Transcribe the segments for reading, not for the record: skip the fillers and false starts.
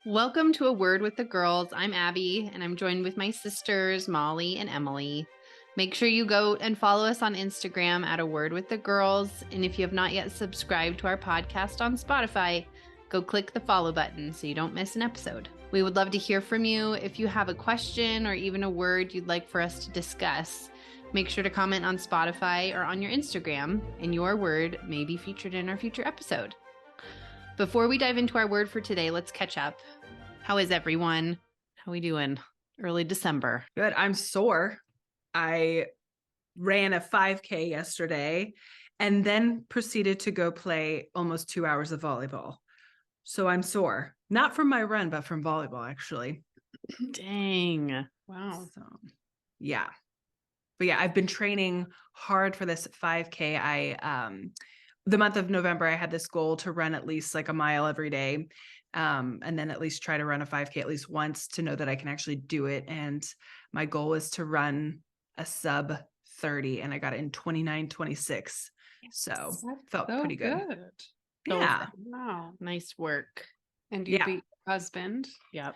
Welcome to A Word with the Girls. I'm Abby, and I'm joined with my sisters, Molly and Emily. Make sure you go and follow us on Instagram at A Word with the Girls. And if you have not yet subscribed to our podcast on Spotify, go click the follow button so you don't miss an episode. We would love to hear from you. If you have a question or even a word you'd like for us to discuss, make sure to comment on Spotify or on your Instagram, and your word may be featured in our future episode. Before we dive into our word for today, let's catch up. How is everyone? How we doing? Early December. Good. I'm sore. I ran a 5K yesterday and then proceeded to go play almost 2 hours of volleyball. So I'm sore. Not from my run, but from volleyball, actually. Dang. Wow. So, yeah. But yeah, I've been training hard for this 5K. The month of November, I had this goal to run at least like a mile every day. And then at least try to run a 5K at least once to know that I can actually do it. And my goal is to run a sub 30, and I got it in 29:26. So felt pretty good. Yeah. Wow. Nice work. And you beat your husband. Yep.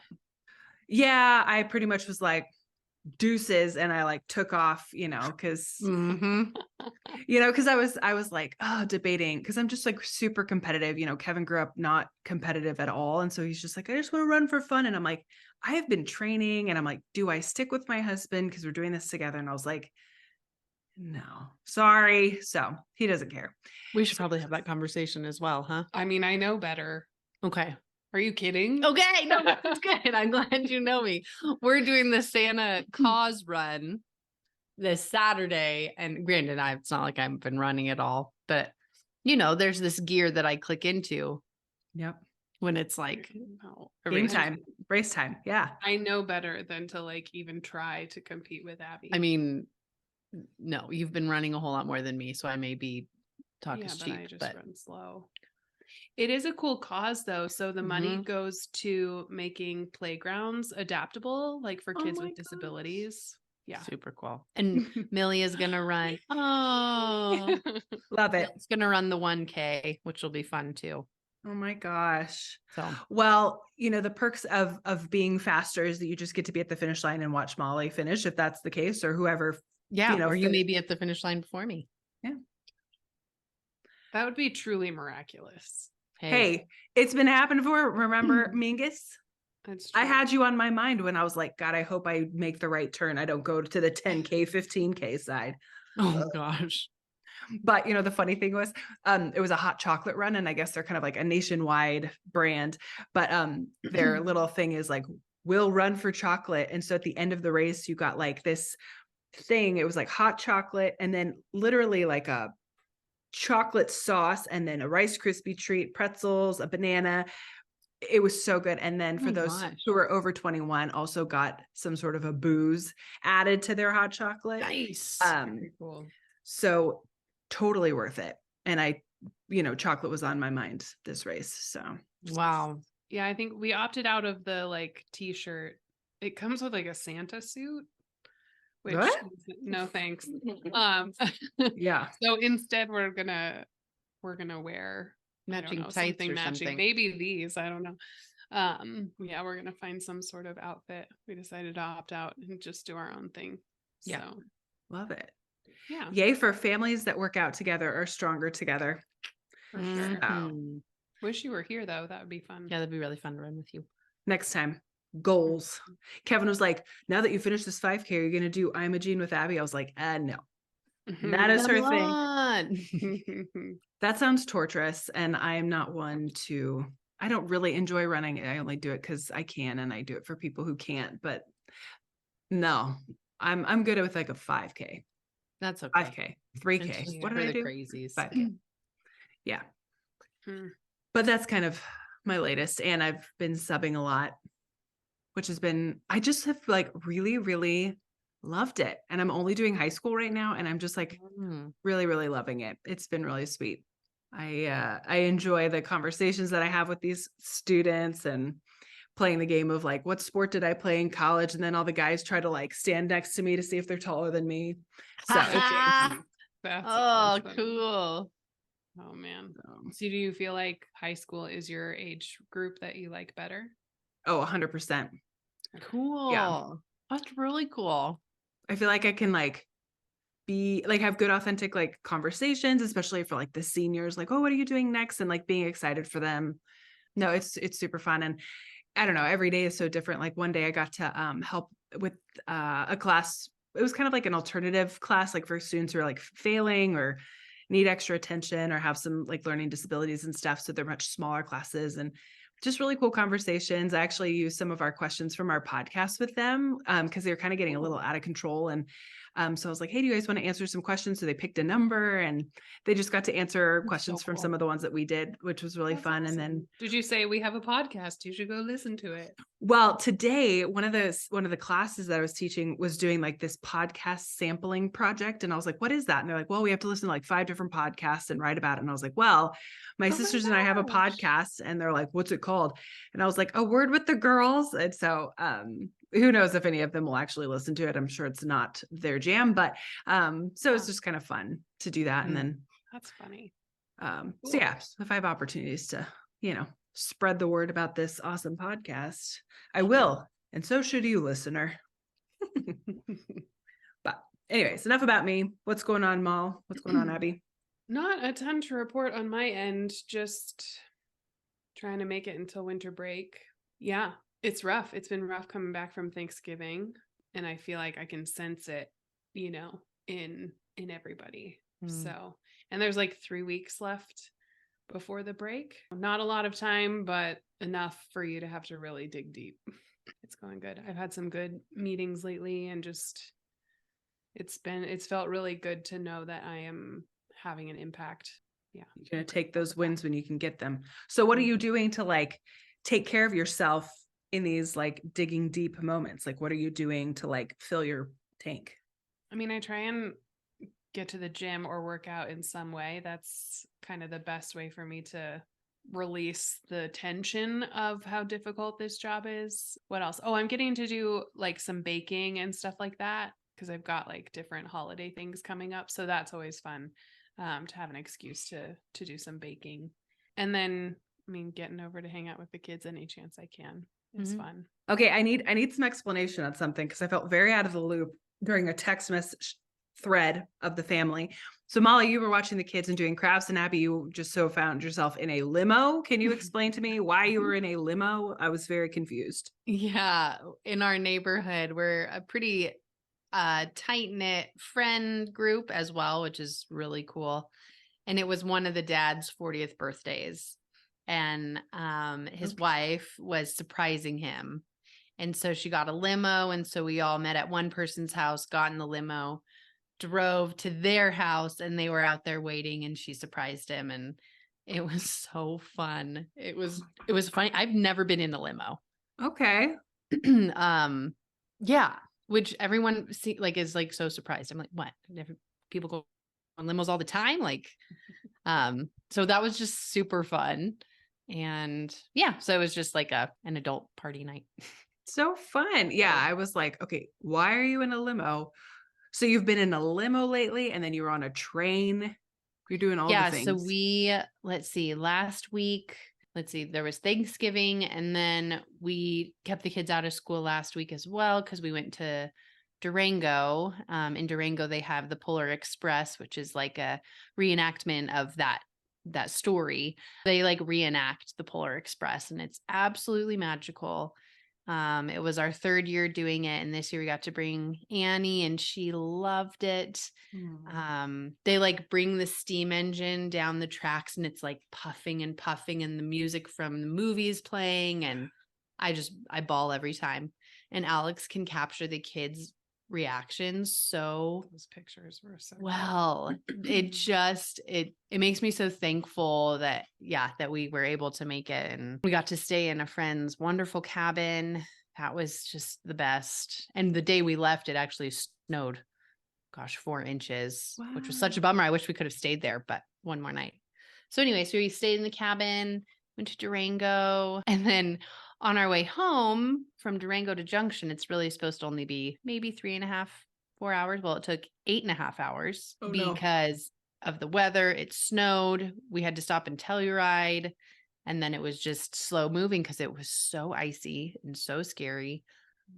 Yeah. I pretty much was like, deuces, and I like took off, because because I was like, debating, because I'm just like super competitive. Kevin grew up not competitive at all, and so he's just like, I just want to run for fun, and I'm like, I have been training, and I'm like, do I stick with my husband because we're doing this together? And I was like, no, sorry. So he doesn't care. We should probably have that conversation as well, huh? I mean, I know better. Okay. Are you kidding? Okay. No, that's good. I'm glad you know me. We're doing the Santa Cause run this Saturday. And granted, it's not like I've been running at all, but there's this gear that I click into. Yep. When it's like game time, race time. Yeah. I know better than to like even try to compete with Abby. I mean, no, you've been running a whole lot more than me, so I may be talking cheap. I just run slow. It is a cool cause though. So the money goes to making playgrounds adaptable, like for kids with disabilities. Yeah. Super cool. And Millie is going to run. Oh, love it. It's going to run the 1K, which will be fun too. Oh my gosh. So, well, the perks of being faster is that you just get to be at the finish line and watch Molly finish, if that's the case, or whoever. Yeah. Or you may be at the finish line before me. Yeah. That would be truly miraculous. Hey, it's been happening before. Remember Mingus? That's true. I had you on my mind when I was like, God, I hope I make the right turn. I don't go to the 10K, 15K side. Oh gosh. But the funny thing was, it was a hot chocolate run, and I guess they're kind of like a nationwide brand. But their little thing is like, we'll run for chocolate. And so at the end of the race, you got like this thing. It was like hot chocolate, and then literally like a chocolate sauce, and then a Rice Krispie treat, pretzels, a banana. It was so good. And then for those who are over 21, also got some sort of a booze added to their hot chocolate. Nice. Very cool. So totally worth it. And I, chocolate was on my mind this race. So wow. Yeah, I think we opted out of the like t-shirt. It comes with like a Santa suit. Which no thanks. Yeah. So instead we're gonna wear matching tights or something. Maybe these, I don't know. Yeah, we're gonna find some sort of outfit. We decided to opt out and just do our own thing. Yeah. So love it. Yeah. Yay for families that work out together or stronger together. For sure. Wish you were here though. That would be fun. Yeah, that'd be really fun to run with you. Next time. Goals. Kevin was like, now that you finish this 5K, you're going to do Imogene with Abby. I was like, no. That is her thing. That sounds torturous. And I'm not one to, I don't really enjoy running. I only do it because I can, and I do it for people who can't. But no, I'm good with like a 5K. That's okay. 5K, 3K. What did I do? Crazies. 5K. Yeah. But that's kind of my latest. And I've been subbing a lot, which has been, I just have like really, really loved it. And I'm only doing high school right now. And I'm just like really, really loving it. It's been really sweet. I enjoy the conversations that I have with these students, and playing the game of like, what sport did I play in college? And then all the guys try to like stand next to me to see if they're taller than me. So That's awesome. Cool. Oh man. So do you feel like high school is your age group that you like better? Oh, 100%. Cool. Yeah. That's really cool. I feel like I can like be like have good authentic like conversations, especially for like the seniors, like, oh, what are you doing next? And like being excited for them. No, it's super fun. And I don't know, every day is so different. Like one day I got to help with a class. It was kind of like an alternative class, like for students who are like failing or need extra attention or have some like learning disabilities and stuff. So they're much smaller classes and just really cool conversations. I actually used some of our questions from our podcast with them because they were kind of getting a little out of control. And so I was like, hey, do you guys want to answer some questions? So they picked a number and they just got to answer questions from some of the ones that we did, which was really fun. Awesome. And then did you say we have a podcast? You should go listen to it. well, today, one of the classes that I was teaching was doing like this podcast sampling project. And I was like, what is that? And they're like, well, we have to listen to like 5 different podcasts and write about it. And I was like, well, my sisters and I have a podcast. And they're like, what's it called? And I was like, A Word with the Girls. And so who knows if any of them will actually listen to it. I'm sure it's not their jam, but so it's just kind of fun to do that. And then that's funny. So yeah, if I have opportunities to, spread the word about this awesome podcast, I will. And so should you, listener. But anyways, enough about me. What's going on, Mal? What's going on, Abby? Not a ton to report on my end. Just trying to make it until winter break. Yeah, it's rough. It's been rough coming back from Thanksgiving. And I feel like I can sense it, in everybody. So, and there's like 3 weeks left before the break. Not a lot of time, but enough for you to have to really dig deep. It's going good. I've had some good meetings lately and just it's felt really good to know that I am having an impact. Yeah. You're going to take those wins when you can get them. So what are you doing to like take care of yourself in these like digging deep moments? Like what are you doing to like fill your tank? I mean, I try and get to the gym or work out in some way. That's kind of the best way for me to release the tension of how difficult this job is. What else? Oh, I'm getting to do like some baking and stuff like that because I've got like different holiday things coming up. So that's always fun to have an excuse to do some baking. And then, I mean, getting over to hang out with the kids any chance I can is fun. Okay, I need some explanation on something because I felt very out of the loop during a text message thread of the family. So Molly, you were watching the kids and doing crafts, and Abby, you just so found yourself in a limo. Can you explain to me why you were in a limo? I was very confused. Yeah, in our neighborhood, we're a pretty tight-knit friend group as well, which is really cool. And it was one of the dad's 40th birthdays. And his wife was surprising him. And so she got a limo. And so we all met at one person's house, got in the limo, drove to their house, and they were out there waiting, and she surprised him. And it was so fun. It was funny. I've never been in a limo. Okay. Yeah, which everyone is like so surprised. I'm like, what? People go on limos all the time? Like, so that was just super fun. And yeah, so it was just like an adult party night. So fun. Yeah, I was like, okay, why are you in a limo? So you've been in a limo lately, and then you were on a train. You're doing all the things. So let's see, last week, there was Thanksgiving, and then we kept the kids out of school last week as well because we went to Durango. In Durango, they have the Polar Express, which is like a reenactment of that story. They like reenact the Polar Express, and it's absolutely magical. It was our 3rd year doing it, and this year we got to bring Annie, and she loved it. They like bring the steam engine down the tracks, and it's like puffing and puffing, and the music from the movie's playing, and I bawl every time. And Alex can capture the kids' reactions so those pictures were so well. It makes me so thankful that we were able to make it, and we got to stay in a friend's wonderful cabin. That was just the best. And the day we left, it actually snowed 4 inches. Wow. Which was such a bummer. I wish we could have stayed there, but one more night. So anyway, so we stayed in the cabin, went to Durango, and then on our way home from Durango to Junction, it's really supposed to only be maybe 3.5, 4 hours. Well, it took 8.5 hours because of the weather. It snowed. We had to stop and Telluride. And then it was just slow moving because it was so icy and so scary.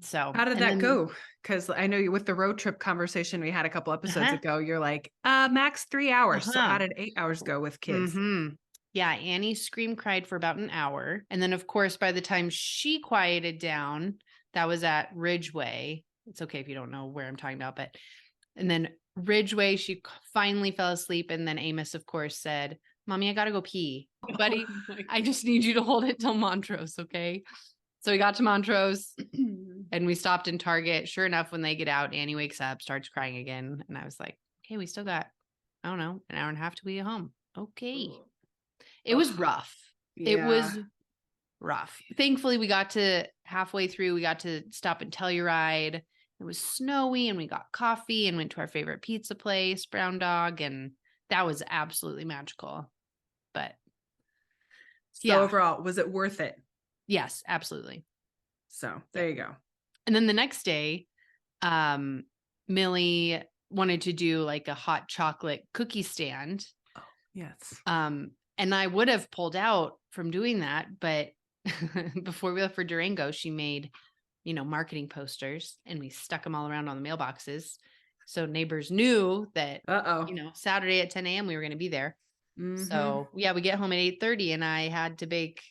So How did and that then- go? Because I know you with the road trip conversation we had a couple episodes Uh-huh. ago, you're like, max 3 hours. So Uh-huh. how did 8 hours go with kids? Mhm. Yeah, Annie cried for about an hour. And then, of course, by the time she quieted down, that was at Ridgeway. It's okay if you don't know where I'm talking about, but and then Ridgeway, she finally fell asleep. And then Amos, of course, said, Mommy, I gotta go pee. Buddy, Oh my I just need you to hold it till Montrose, okay? So we got to Montrose and we stopped in Target. Sure enough, when they get out, Annie wakes up, starts crying again. And I was like, okay, we still got, I don't know, an hour and a half till we get home. Okay. It was Ugh. rough. It Yeah. was rough. Thankfully, we got to halfway through, we got to stop and Telluride. It was snowy and we got coffee and went to our favorite pizza place, Brown Dog. And that was absolutely magical. But So yeah. overall, was it worth it? Yes, absolutely. So there you go. And then the next day, Millie wanted to do like a hot chocolate cookie stand. Yes. And I would have pulled out from doing that, but before we left for Durango, she made, marketing posters and we stuck them all around on the mailboxes. So neighbors knew that, Saturday at 10 a.m. we were going to be there. Mhm. So yeah, we get home at 8:30 and I had to bake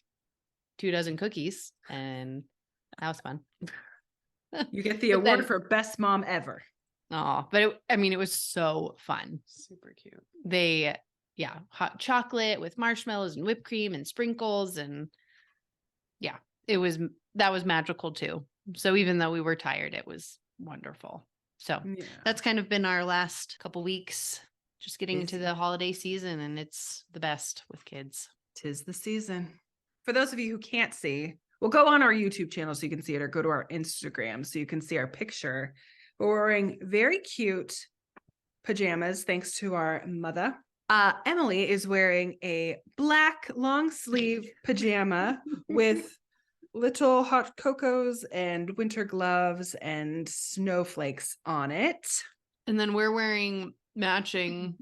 24 cookies and that was fun. You get the But award then- for best mom ever. Oh, but it was so fun. Super cute. Hot chocolate with marshmallows and whipped cream and sprinkles. And yeah, that was magical too. So even though we were tired, it was wonderful. So Yeah. that's kind of been our last couple weeks, just getting into Busy. the holiday season, and it's the best with kids. 'Tis the season. For those of you who can't see, we'll go on our YouTube channel so you can see it, or go to our Instagram so you can see our picture. But we're wearing very cute pajamas thanks to our mother. Emily is wearing a black long sleeve pajama with little hot cocos and winter gloves and snowflakes on it. And then we're wearing matching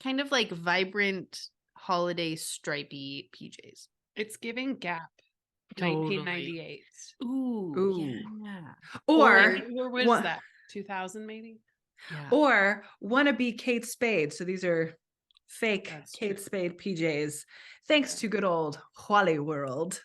kind of like vibrant holiday stripy PJs. It's giving Gap. Totally. 1998. Ooh. Yeah. Or what one- is that? 2000 maybe? Yeah. or wannabe Kate Spade. So these are fake That's Kate true. Spade PJs, thanks to good old Wally World.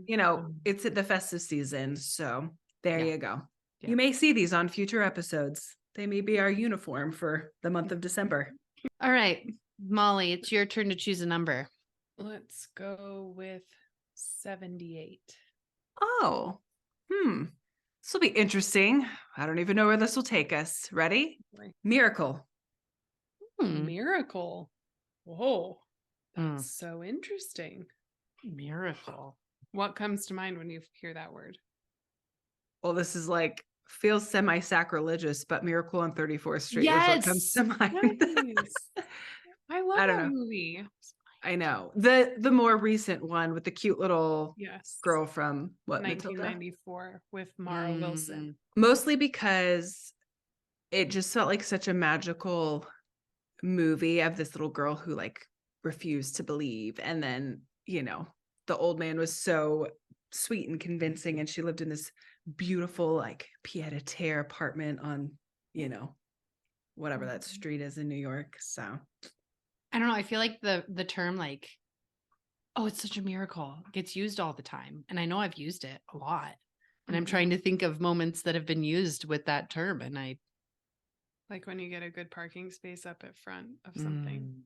Mm. It's at the festive season, so there Yeah. you go. Yeah. You may see these on future episodes. They may be our uniform for the month of December. All right, Molly, it's your turn to choose a number. Let's go with 78. Oh, this will be interesting. I don't even know where this will take us. Ready? Boy. Miracle. Miracle. Whoa. Mm. That's so interesting. Miracle. What comes to mind when you hear that word? Well, this is feels semi-sacrilegious, but Miracle on 34th Street is what comes to mind. Nice. I love I don't that know. movie. I know. The more recent one with the cute little Yes. girl from Matilda? 1994 with Mara Wilson. Mostly because it just felt like such a magical movie of this little girl who refused to believe. And then, the old man was so sweet and convincing, and she lived in this beautiful pied-a-terre apartment on, whatever that street is in New York. So I don't know. I feel like the term oh, it's such a miracle gets used all the time. And I know I've used it a lot. And I'm trying to think of moments that have been used with that term. And Like when you get a good parking space up at front of something.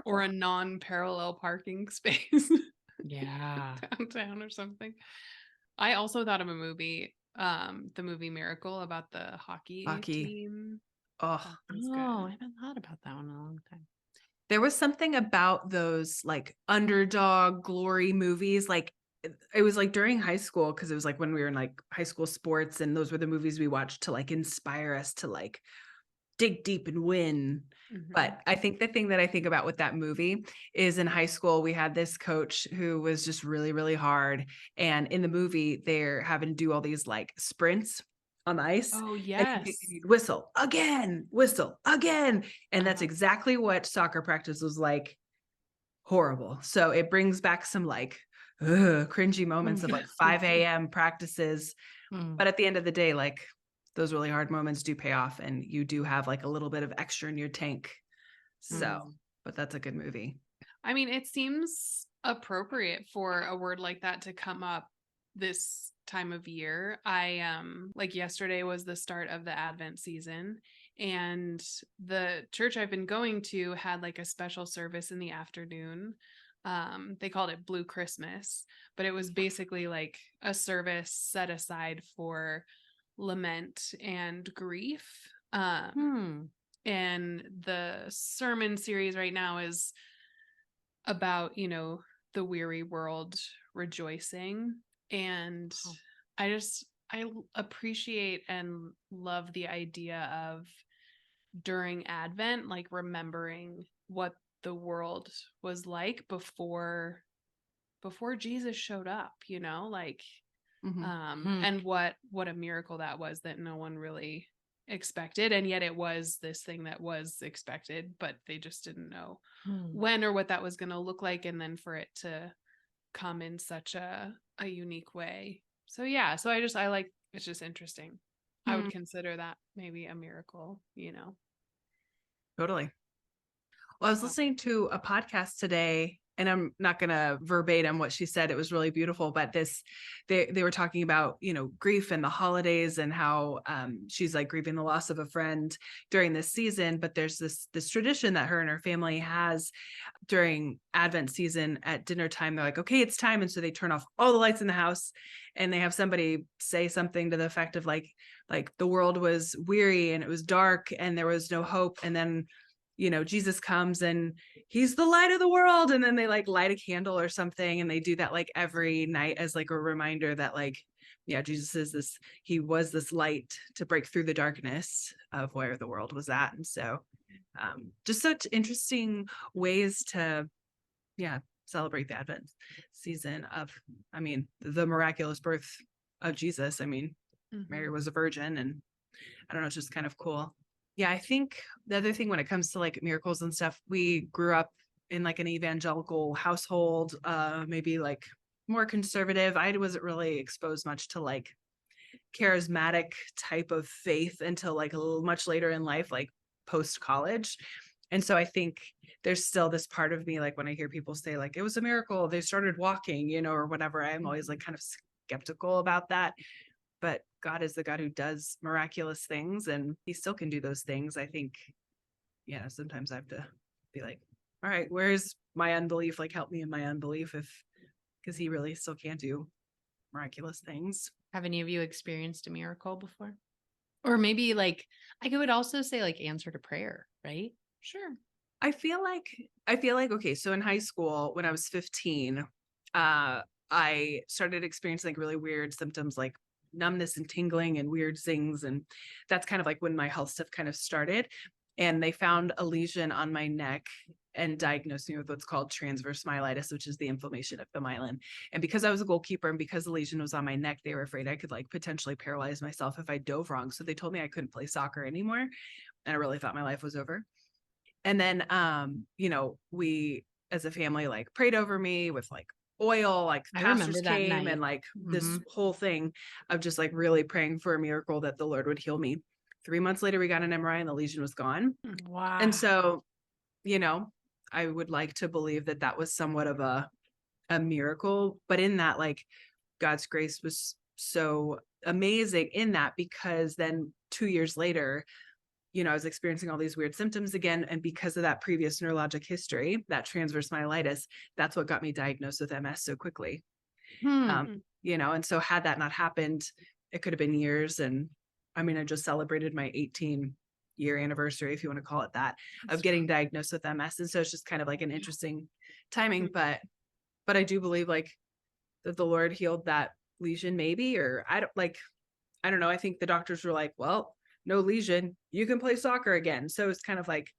Or a non-parallel parking space. Yeah. Downtown or something. I also thought of a movie, the movie Miracle, about the hockey team. Oh, That was Oh, good. I haven't thought about that one in a long time. there was something about those underdog glory movies. It was during high school, because it was when we were in high school sports, and those were the movies we watched to inspire us to dig deep and win. Mhm. But I think the thing that I think about with that movie is, in high school, we had this coach who was just really, really hard. And in the movie, they're having to do all these sprints on the ice. Oh, And yes. you'd whistle again. And that's exactly what soccer practice was like. Horrible. So it brings back some cringy moments of like 5 a.m. practices. But at the end of the day, like those really hard moments do pay off and you do have like a little bit of extra in your tank. So, but that's a good movie. I mean, it seems appropriate for a word like that to come up this time of year. I like yesterday was the start of the Advent season, and the church I've been going to had like a special service in the afternoon. They called it Blue Christmas, but it was basically like a service set aside for lament and grief. And the sermon series right now is about, you know, the weary world rejoicing. And I appreciate and love the idea of during Advent, like remembering what the world was like before Jesus showed up, you know, like and what a miracle that was that no one really expected, and yet it was this thing that was expected, but they just didn't know when or what that was going to look like, and then for it to come in such a unique way. So yeah, so I like, it's just interesting. I would consider that maybe a miracle, you know. Totally. Well, I was listening to a podcast today, and I'm not going to verbatim what she said. It was really beautiful, but they were talking about, you know, grief and the holidays and how she's like grieving the loss of a friend during this season. But there's this tradition that her and her family has during Advent season at dinner time. They're like, okay, it's time. And so they turn off all the lights in the house and they have somebody say something to the effect of like the world was weary and it was dark and there was no hope. And then, you know, Jesus comes and he's the light of the world. And then they like light a candle or something. And they do that like every night as like a reminder that like, yeah, Jesus is this, he was this light to break through the darkness of where the world was at. And so just such interesting ways to, celebrate the Advent season of, I mean, the miraculous birth of Jesus. I mean, Mary was a virgin, and I don't know, it's just kind of cool. Yeah, I think the other thing when it comes to like miracles and stuff, we grew up in like an evangelical household, maybe like more conservative. I wasn't really exposed much to like charismatic type of faith until like a little much later in life, like post college. And so I think there's still this part of me, like when I hear people say like, it was a miracle, they started walking, you know, or whatever, I'm always like kind of skeptical about that. But God is the God who does miraculous things, and he still can do those things. I think, yeah, sometimes I have to be like, all right, where's my unbelief? Like, help me in my unbelief, because he really still can do miraculous things. Have any of you experienced a miracle before? Or maybe like, I would also say like answer to prayer, right? Sure. I feel like, okay, so in high school, when I was 15, I started experiencing like really weird symptoms like numbness and tingling and weird things. And that's kind of like when my health stuff kind of started. And they found a lesion on my neck and diagnosed me with what's called transverse myelitis, which is the inflammation of the myelin. And because I was a goalkeeper and because the lesion was on my neck, they were afraid I could like potentially paralyze myself if I dove wrong. So they told me I couldn't play soccer anymore. And I really thought my life was over. And then, you know, we as a family like prayed over me with like oil, like pastors came and like this whole thing of just like really praying for a miracle that the Lord would heal me. 3 months later, we got an MRI and the lesion was gone. Wow. And so, you know, I would like to believe that that was somewhat of a miracle, but in that, like God's grace was so amazing in that, because then 2 years later, you know, I was experiencing all these weird symptoms again. And because of that previous neurologic history, that transverse myelitis, that's what got me diagnosed with MS so quickly. You know, and so had that not happened, it could have been years. And I mean, I just celebrated my 18-year anniversary, if you want to call it that, of getting diagnosed with MS. And so it's just kind of like an interesting timing, but I do believe like that the Lord healed that lesion maybe, or I don't know. I think the doctors were like, well, no lesion, you can play soccer again. So it's kind of like,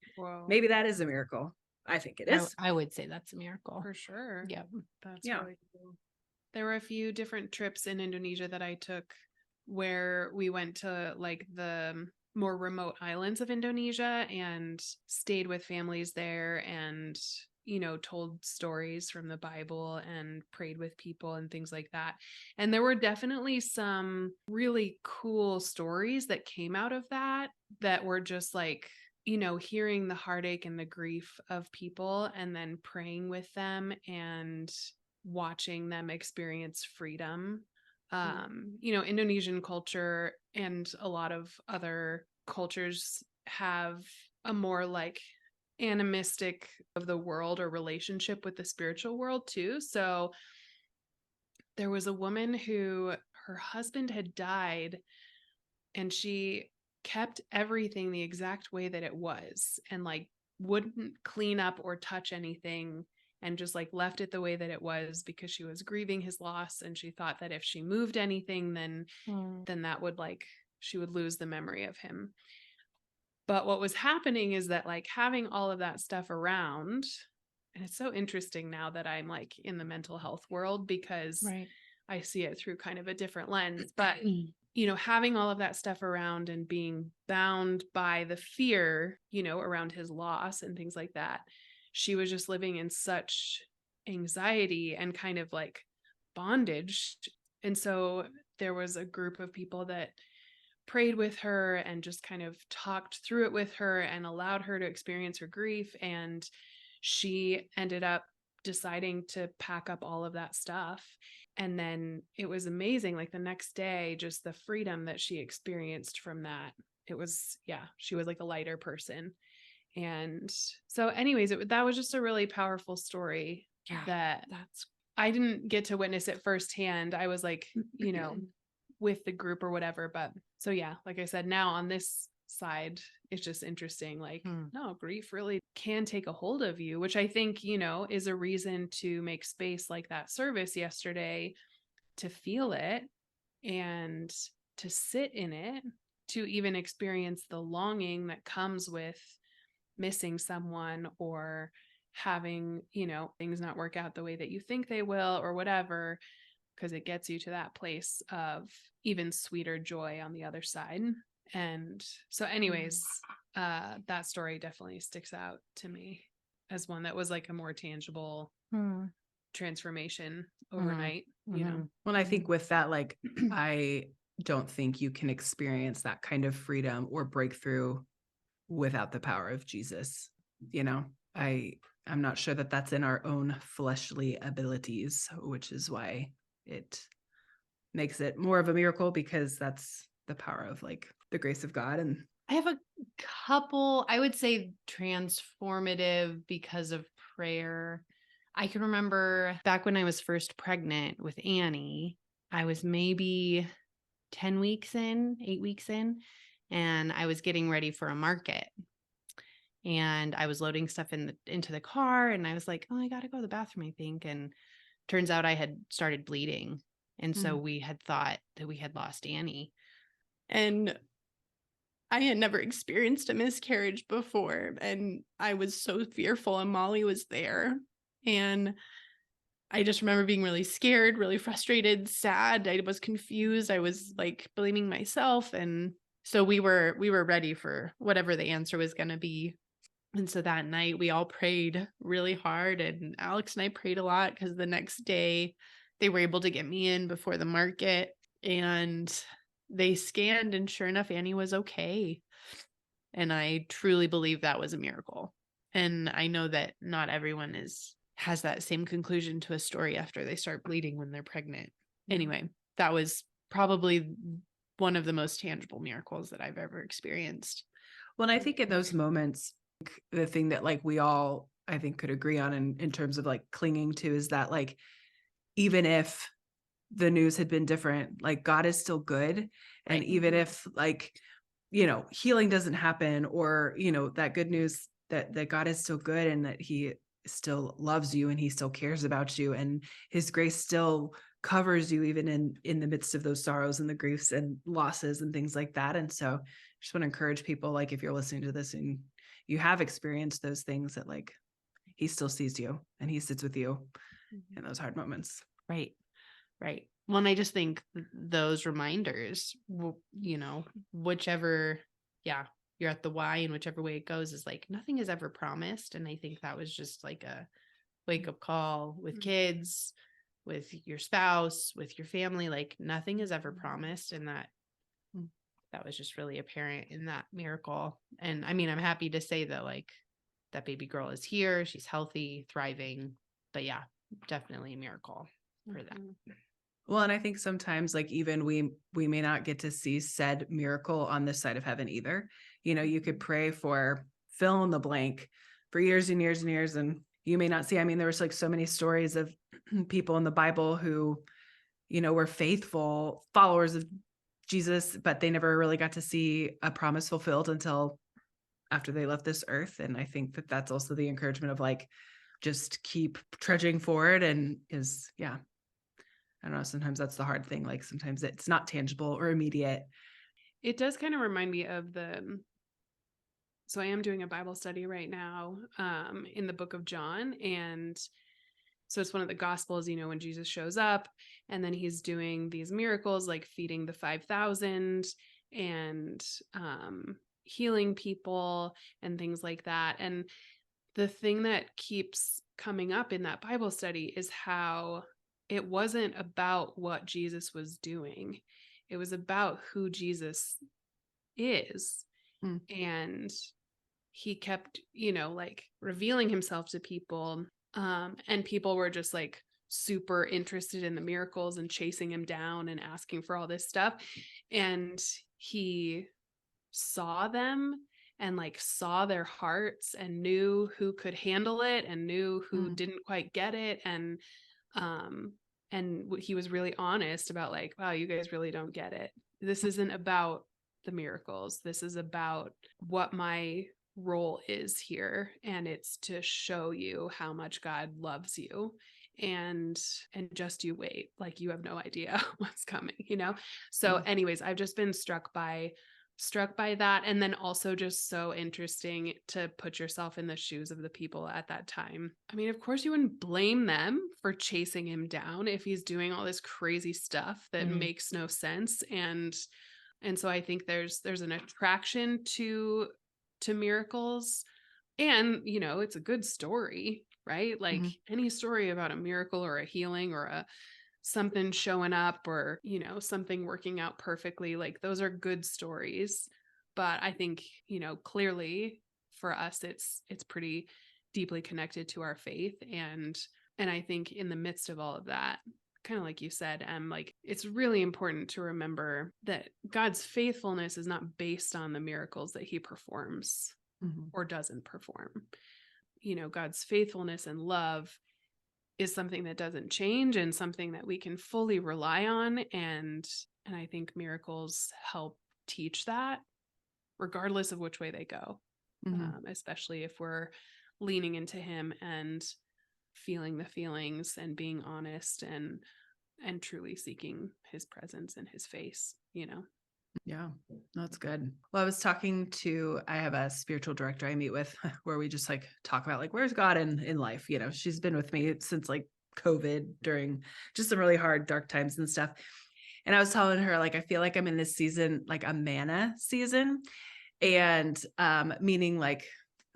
maybe that is a miracle. I think it is. I would say that's a miracle. For sure. Yeah. That's really cool. There were a few different trips in Indonesia that I took where we went to like the more remote islands of Indonesia and stayed with families there. And, told stories from the Bible and prayed with people and things like that. And there were definitely some really cool stories that came out of that were just like, hearing the heartache and the grief of people and then praying with them and watching them experience freedom. Indonesian culture and a lot of other cultures have a more like animistic of the world or relationship with the spiritual world too. So there was a woman who her husband had died and she kept everything the exact way that it was and like wouldn't clean up or touch anything and just like left it the way that it was because she was grieving his loss and she thought that if she moved anything then that would like she would lose the memory of him. But what was happening is that like having all of that stuff around, and it's so interesting now that I'm like in the mental health world because Right. I see it through kind of a different lens, but having all of that stuff around and being bound by the fear, around his loss and things like that, she was just living in such anxiety and kind of like bondage. And so there was a group of people that prayed with her and just kind of talked through it with her and allowed her to experience her grief. And she ended up deciding to pack up all of that stuff. And then it was amazing. Like the next day, just the freedom that she experienced from that. It was, she was like a lighter person. And so anyways, that was just a really powerful story that I didn't get to witness it firsthand. I was like, with the group or whatever. But so like I said, now on this side, it's just interesting. Like, no, grief really can take a hold of you, which I think, is a reason to make space like that service yesterday to feel it and to sit in it, to even experience the longing that comes with missing someone or having, things not work out the way that you think they will or whatever, because it gets you to that place of even sweeter joy on the other side. And so anyways, that story definitely sticks out to me as one that was like a more tangible transformation overnight, Well, I think with that, like, I don't think you can experience that kind of freedom or breakthrough without the power of Jesus. I'm not sure that that's in our own fleshly abilities, which is why it makes it more of a miracle, because that's the power of like the grace of God. And I have a couple, I would say transformative because of prayer. I can remember back when I was first pregnant with Annie, I was maybe 8 weeks in, and I was getting ready for a market. And I was loading stuff into the car, and I was like, oh, I got to go to the bathroom, I think. And turns out I had started bleeding. And so we had thought that we had lost Annie. And I had never experienced a miscarriage before. And I was so fearful, and Molly was there. And I just remember being really scared, really frustrated, sad. I was confused. I was like blaming myself. And so we were ready for whatever the answer was going to be. And so that night we all prayed really hard, and Alex and I prayed a lot because the next day they were able to get me in before the market, and they scanned, and sure enough, Annie was okay. And I truly believe that was a miracle. And I know that not everyone has that same conclusion to a story after they start bleeding when they're pregnant. Anyway, that was probably one of the most tangible miracles that I've ever experienced. Well, and I think in those moments, the thing that like we all, I think, could agree on in terms of like clinging to is that like, even if the news had been different, like God is still good. And even if like, healing doesn't happen, or, that good news that God is still good and that he still loves you and he still cares about you, and his grace still covers you even in the midst of those sorrows and the griefs and losses and things like that. And so I just want to encourage people, like, if you're listening to this and you have experienced those things, that like he still sees you and he sits with you in those hard moments. Right. Well, and I just think those reminders, whichever, you're at the Y, and whichever way it goes is like nothing is ever promised. And I think that was just like a wake up call with kids, with your spouse, with your family. Like nothing is ever promised. And that was just really apparent in that miracle. And I mean, I'm happy to say that like that baby girl is here. She's healthy, thriving. But yeah, definitely a miracle for that. Well, and I think sometimes like even we may not get to see said miracle on this side of heaven either. You know, you could pray for fill in the blank for years and years and years, and you may not see. I mean, there was like so many stories of people in the Bible who, you know, were faithful followers of Jesus, but they never really got to see a promise fulfilled until after they left this earth. And I think that that's also the encouragement of like, just keep trudging forward. And I don't know, sometimes that's the hard thing. Like sometimes it's not tangible or immediate. It does kind of remind me of so I am doing a Bible study right now in the book of John. And so it's one of the gospels, you know, when Jesus shows up and then he's doing these miracles, like feeding the 5,000 and healing people and things like that. And the thing that keeps coming up in that Bible study is how it wasn't about what Jesus was doing. It was about who Jesus is. And he kept, you know, like revealing himself to people. And people were just like super interested in the miracles and chasing him down and asking for all this stuff. And he saw them and like saw their hearts and knew who could handle it and knew who didn't quite get it. And he was really honest about like, wow, you guys really don't get it. This isn't about the miracles. This is about what my role is here. And it's to show you how much God loves you. And just you wait, like you have no idea what's coming, you know? So anyways, I've just been struck by that. And then also just so interesting to put yourself in the shoes of the people at that time. I mean, of course you wouldn't blame them for chasing him down if he's doing all this crazy stuff that makes no sense. And so I think there's an attraction to miracles, and you know, it's a good story, right? Like any story about a miracle or a healing or something showing up or, you know, something working out perfectly, like those are good stories. But I think, you know, clearly for us it's pretty deeply connected to our faith. And I think in the midst of all of that, kind of like you said, like it's really important to remember that God's faithfulness is not based on the miracles that he performs or doesn't perform. You know, God's faithfulness and love is something that doesn't change and something that we can fully rely on. And I think miracles help teach that regardless of which way they go, especially if we're leaning into him and feeling the feelings and being honest and truly seeking his presence and his face, you know? Yeah, that's good. Well, I have a spiritual director I meet with where we just like talk about like, where's God in life? You know, she's been with me since like COVID during just some really hard, dark times and stuff. And I was telling her, like, I feel like I'm in this season, like a manna season. And meaning like,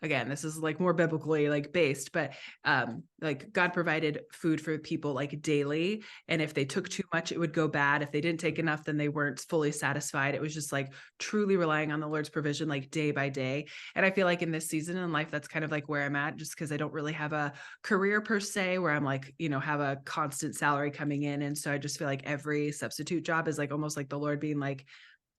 again, this is like more biblically like based, but like God provided food for people like daily. And if they took too much, it would go bad. If they didn't take enough, then they weren't fully satisfied. It was just like truly relying on the Lord's provision, like day by day. And I feel like in this season in life, that's kind of like where I'm at, just because I don't really have a career per se, where I'm like, you know, have a constant salary coming in. And so I just feel like every substitute job is like almost like the Lord being like,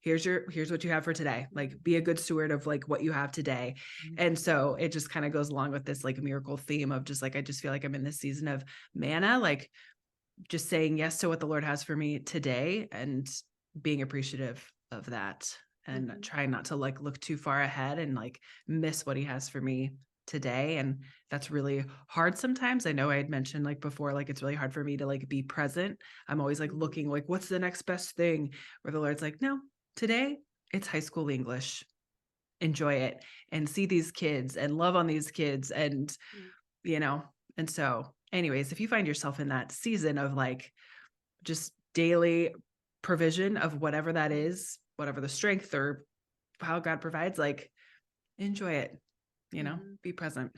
here's what you have for today. Like, be a good steward of like what you have today. And so it just kind of goes along with this like miracle theme of just like, I just feel like I'm in this season of manna, like just saying yes to what the Lord has for me today and being appreciative of that and trying not to like look too far ahead and like miss what he has for me today. And that's really hard sometimes. I know I had mentioned like before, like it's really hard for me to like be present. I'm always like looking like, what's the next best thing? Where the Lord's like, no, today it's high school English. Enjoy it and see these kids and love on these kids. And, you know, and so anyways, if you find yourself in that season of like just daily provision of whatever that is, whatever the strength or how God provides, like, enjoy it, be present.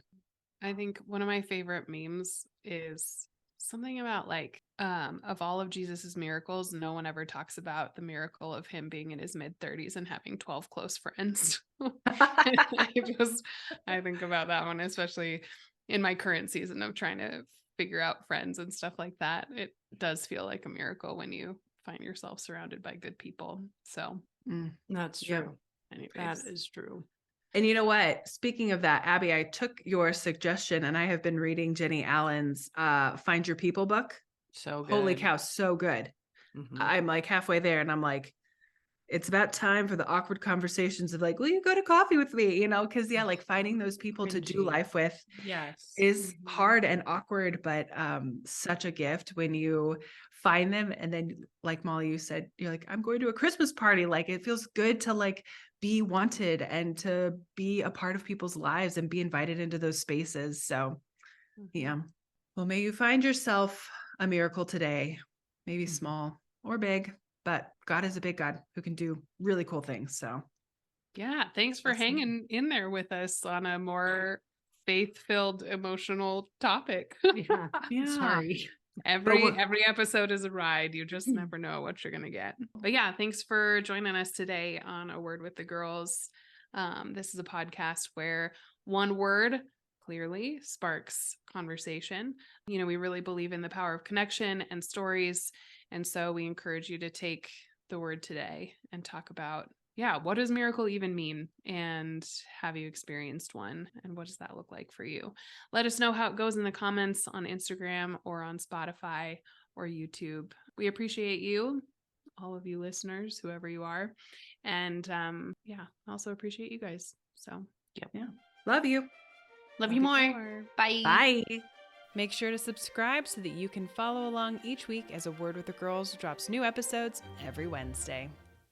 I think one of my favorite memes is something about like, of all of Jesus's miracles, no one ever talks about the miracle of him being in his mid-30s and having 12 close friends. I think about that one, especially in my current season of trying to figure out friends and stuff like that. It does feel like a miracle when you find yourself surrounded by good people. So That's true. anyways. That is true. And you know what? Speaking of that, Abby, I took your suggestion and I have been reading Jenny Allen's Find Your People book. So good. Holy cow, so good. I'm like halfway there and I'm like, it's about time for the awkward conversations of like, will you go to coffee with me? Because like finding those people to do Cringy. life with Yes. is hard and awkward, but such a gift when you find them. And then like Molly, you said, you're like, I'm going to a Christmas party. Like it feels good to like be wanted and to be a part of people's lives and be invited into those spaces. So yeah. Well, may you find yourself a miracle today, maybe small or big, but God is a big God who can do really cool things. So yeah, thanks for hanging in there with us on a more faith-filled emotional topic. Yeah. Sorry. Every episode is a ride. You just never know what you're gonna get. But yeah, thanks for joining us today on A Word with the Girls. This is a podcast where one word clearly sparks conversation. We really believe in the power of connection and stories, and so we encourage you to take the word today and talk about, what does miracle even mean? And have you experienced one? And what does that look like for you? Let us know how it goes in the comments on Instagram or on Spotify or YouTube. We appreciate you, all of you listeners, whoever you are. And also appreciate you guys. So, yeah. Love you. Love you more. Bye. Bye. Make sure to subscribe so that you can follow along each week as A Word with the Girls drops new episodes every Wednesday.